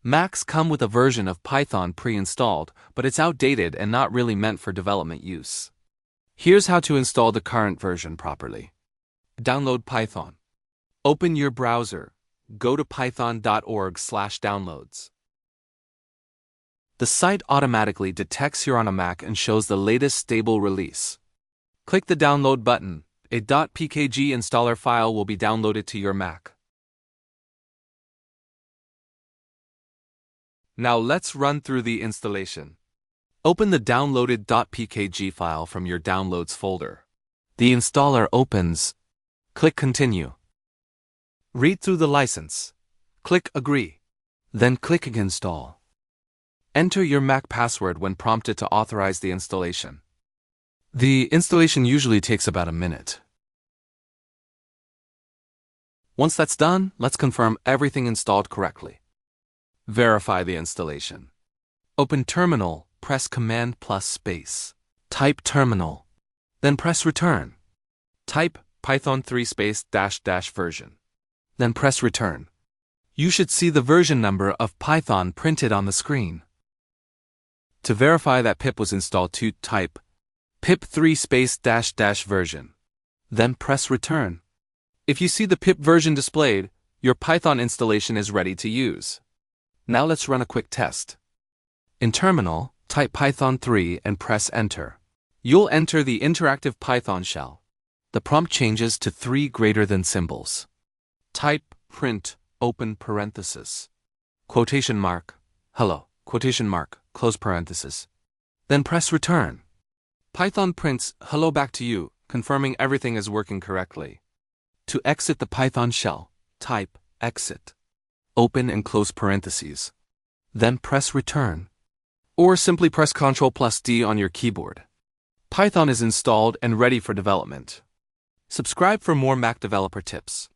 Macs come with a version of Python pre-installed, but it's outdated and not really meant for development use. Here's how to install the current version properly. Download Python. Open your browser. Go to python.org/downloads. The site automatically detects you're on a Mac and shows the latest stable release. Click the download button. A .pkg installer file will be downloaded to your Mac. Now let's run through the installation. Open the downloaded .pkg file from your Downloads folder. The installer opens. Click Continue. Read through the license. Click Agree. Then click Install. Enter your Mac password when prompted to authorize the installation. The installation usually takes about a minute. Once that's done, let's confirm everything installed correctly. Verify the installation. Open Terminal, press Command plus space. Type Terminal. Then press Return. Type Python 3 space -- version. Then press Return. You should see the version number of Python printed on the screen. To verify that pip was installed, type pip 3 space -- version. Then press Return. If you see the pip version displayed, your Python installation is ready to use. Now let's run a quick test. In Terminal, type Python 3 and press Enter. You'll enter the interactive Python shell. The prompt changes to 3 greater than symbols. Type print, open parenthesis, quotation mark, hello, quotation mark, close parenthesis. Then press Return. Python prints hello back to you, confirming everything is working correctly. To exit the Python shell, type exit, open and close parentheses. Then press Return. Or simply press Ctrl+D on your keyboard. Python is installed and ready for development. Subscribe for more Mac developer tips.